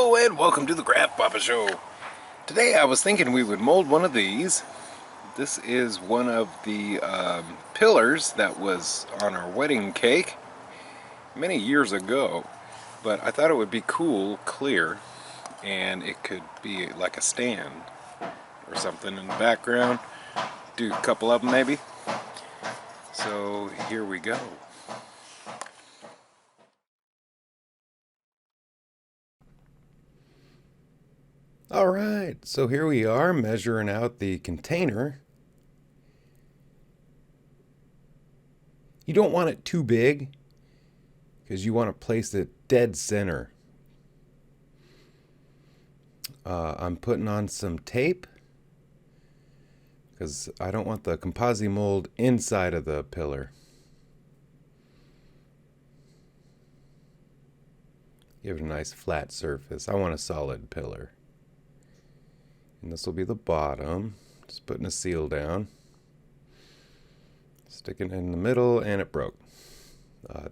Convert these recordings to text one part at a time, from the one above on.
Hello and welcome to the Craft Papa Show. Today I was thinking we would mold one of these. This is one of the pillars that was on our wedding cake many years ago. But I thought it would be cool, clear, and it could be like a stand or something in the background. Do a couple of them maybe. So here we go. Alright, so here we are measuring out the container. You don't want it too big because you want to place it dead center. I'm putting on some tape because I don't want the ComposiMold inside of the pillar. Give it a nice flat surface. I want a solid pillar. And this will be the bottom. Just putting a seal down. Sticking it in the middle, and it broke.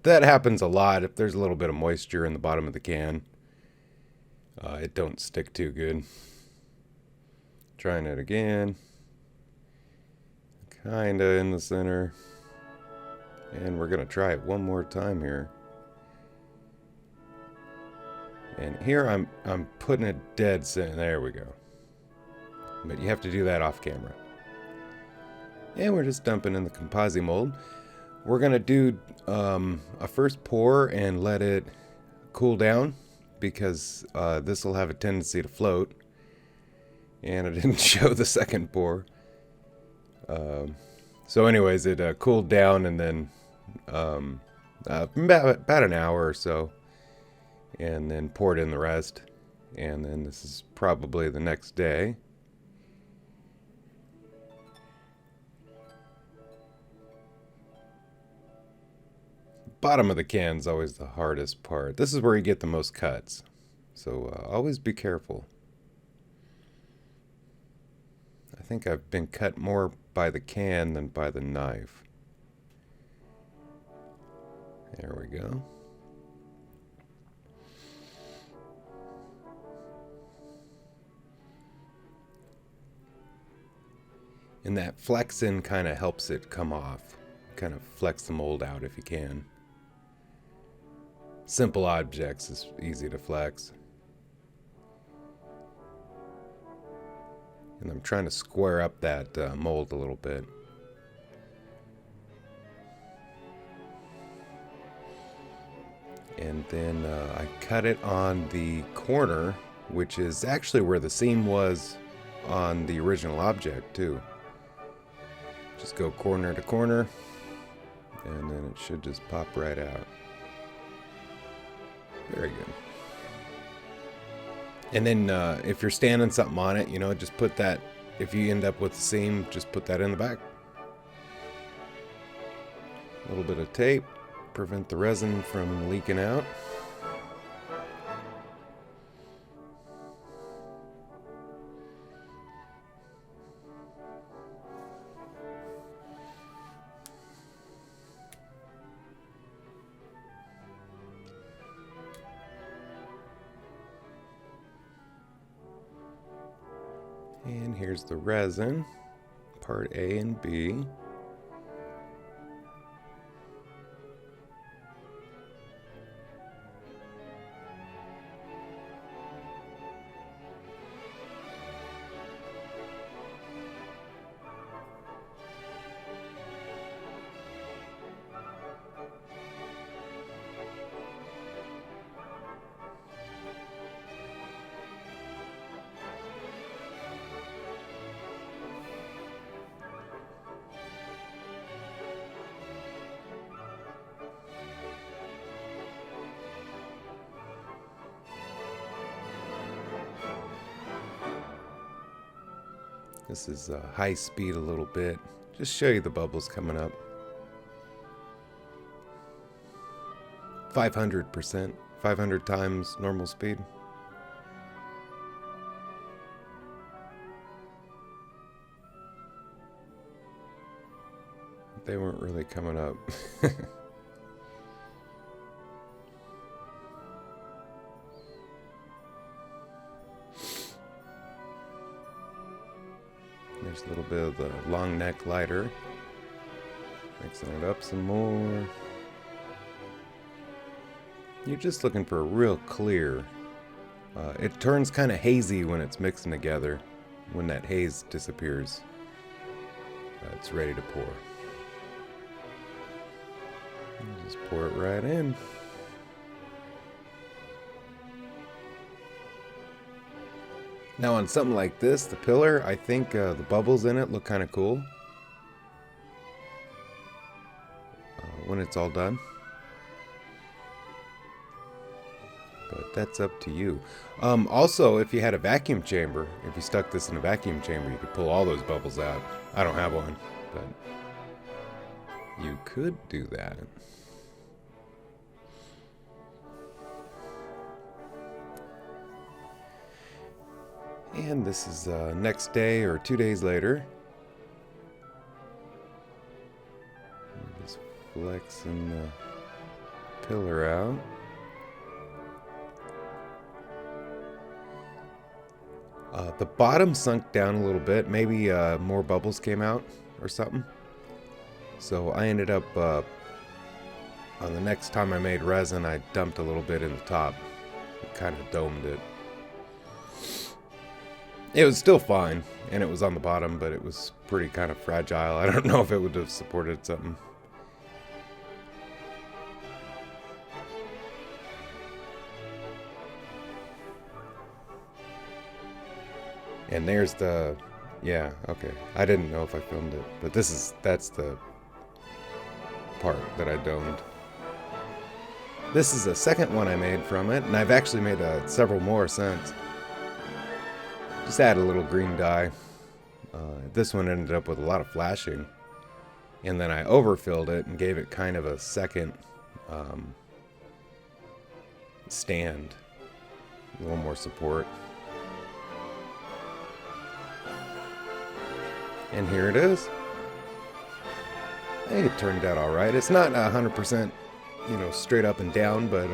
That happens a lot if there's a little bit of moisture in the bottom of the can. It don't stick too good. Trying it again. Kinda in the center. And we're gonna try it one more time here. And here I'm putting it dead center. There we go. But you have to do that off camera. And we're just dumping in the ComposiMold. We're gonna do a first pour and let it cool down because this will have a tendency to float. And I didn't show the second pour. So anyways, it cooled down and then about an hour or so. And then poured in the rest. And then this is probably the next day. Bottom of the can is always the hardest part. This is where you get the most cuts. So always be careful. I think I've been cut more by the can than by the knife. There we go. And that flexing kind of helps it come off. Kind of flex the mold out if you can. Simple objects is easy to flex. And I'm trying to square up that mold a little bit. And then I cut it on the corner, which is actually where the seam was on the original object too. Just go corner to corner, and then it should just pop right out. Very good. And then if you're standing something on it, you know, just put that, if you end up with a seam, just put that in the back. A little bit of tape, prevent the resin from leaking out. And here's the resin, part A and B. This is high speed a little bit. Just show you the bubbles coming up. 500%, 500 times normal speed. They weren't really coming up. a little bit of the long neck lighter. Mixing it up some more. You're just looking for a real clear. It turns kind of hazy when it's mixing together. When that haze disappears, it's ready to pour. Just pour it right in. Now on something like this, the pillar, I think the bubbles in it look kind of cool when it's all done. But that's up to you. Also, if you had a vacuum chamber, if you stuck this in a vacuum chamber, you could pull all those bubbles out. I don't have one, but you could do that. And this is next day or 2 days later. Just flexing the pillar out. The bottom sunk down a little bit. Maybe more bubbles came out or something. So I ended up, on the next time I made resin, I dumped a little bit in the top. It kind of domed it. It was still fine, and it was on the bottom, but it was pretty kind of fragile. I don't know if it would have supported something. And there's the, yeah, okay. I didn't know if I filmed it, but that's the part that I domed. This is the second one I made from it, and I've actually made several more since. Just add a little green dye. This one ended up with a lot of flashing, and then I overfilled it and gave it kind of a second stand, a little more support. And here it is. Hey, it turned out all right. It's not 100%, straight up and down, but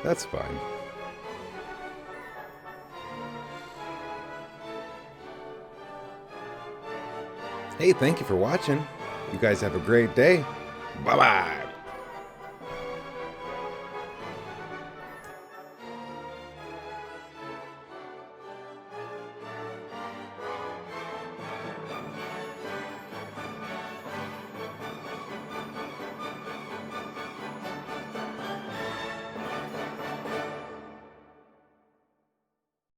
that's fine. Hey, thank you for watching. You guys have a great day. Bye-bye.